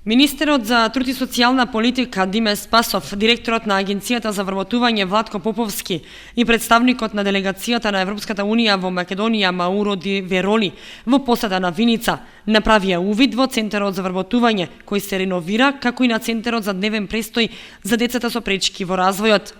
Министерот за труд и социјална политика Диме Спасов, директорот на Агенцијата за вработување Владко Поповски и представникот на делегацијата на Европската унија во Македонија Мауро Ди Вероли во посета на Виница направија увид во Центарот за вработување кој се реновира, како и на Центарот за дневен престој за децата со пречки во развојот.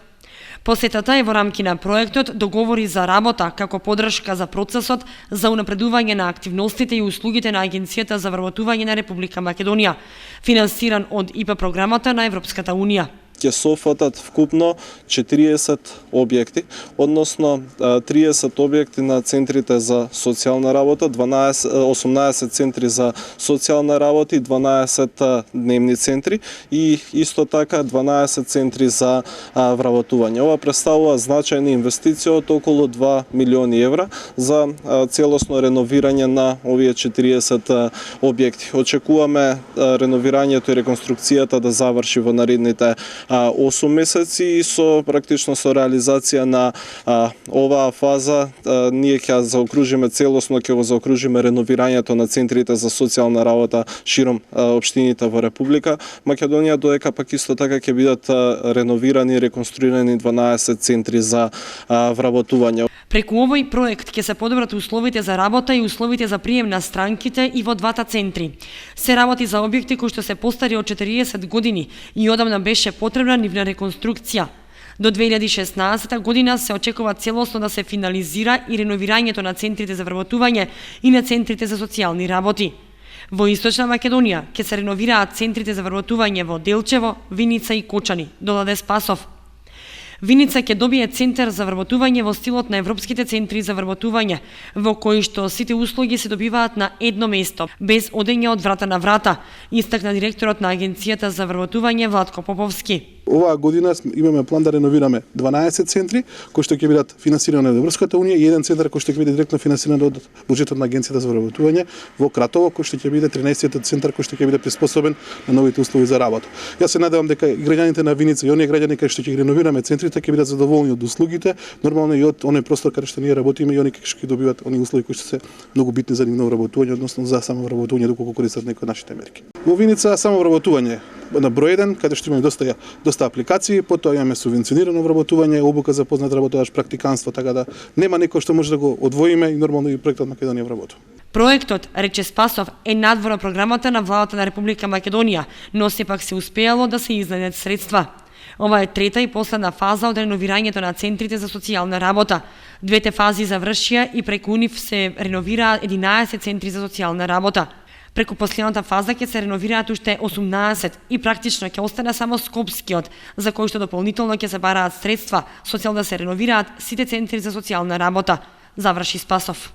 Посетата е во рамки на проектот Договори за работа како поддршка за процесот за унапредување на активностите и услугите на Агенцијата за вработување на Република Македонија, финансиран од ИПА програмата на Европската унија. Ќе софатат вкупно 40 објекти, односно 30 објекти на центрите за социјална работа, 18 центри за социјална работа и 12 дневни центри и исто така 12 центри за вработување. Ова представува значајна инвестиција од околу 2 милиони евра за целосно реновирање на овие 40 објекти. Очекуваме реновирањето и реконструкцијата да заврши во наредните 8 месеци и практично со реализација на оваа фаза ние ќе заокружиме целосно, ќе го заокружиме реновирањето на центрите за социјална работа широм општините во Република Македонија, додека пак исто така ќе бидат реновирани и реконструирани 12 центри за вработување. Преку овој проект ќе се подобрат условите за работа и условите за прием на странките и во двата центри. Се работи за објекти кои што се постари од 40 години и одамна беше потребна нивна реконструкција. До 2016 година се очекува целосно да се финализира и реновирањето на центрите за вработување и на центрите за социјални работи. Во Источна Македонија ќе се реновираат центрите за вработување во Делчево, Виница и Кочани, додаде Спасов. Виница ќе добие центар за вработување во стилот на европските центри за вработување, во кои што сите услуги се добиваат на едно место, без одење од врата на врата, истакна директорот на Агенцијата за вработување Владко Поповски. Оваа година имаме план да реновираме 12 центри кои што ќе бидат финансирани од Европската унија и еден центар кој што ќе биде директно финансиран од буџетот на Агенцијата за вработување во Кратово, кој што ќе биде 13-тиот центар кој што ќе биде приспособен на новите услови за работа. Јас се надевам дека и граѓаните на Виница и оние граѓани кои што ќе ги реновираме центрите ќе бидат задоволни од услугите, нормално и од оној простор каде што ние работиме и оние кои што ќе добиваат оние услови кои што се многу битни за нивно вработување, односно за само вработување доколку користат некои нашите мерки. Во Виница само вработување на број 1, каде што имаме доста апликации, потоа имаме субвенционирано вработување, обука за познат работодавач, практиканство, така да нема некој што може да го одвоиме и нормално и проектот Македонија вработува. Проектот, рече Спасов, е надвор на програмата на владата на Република Македонија, но сепак се успеало да се изнајдат средства. Ова е трета и последна фаза од реновирањето на центрите за социјална работа. Двете фази завршија и преку нив се реновираа 11 центри за социјална работа. Преку последната фаза ќе се реновираат уште 18 и практично ќе остане само Скопскиот, за кој што дополнително ќе се бараат средства со цел да се реновираат сите центри за социјална работа, заврши Спасов.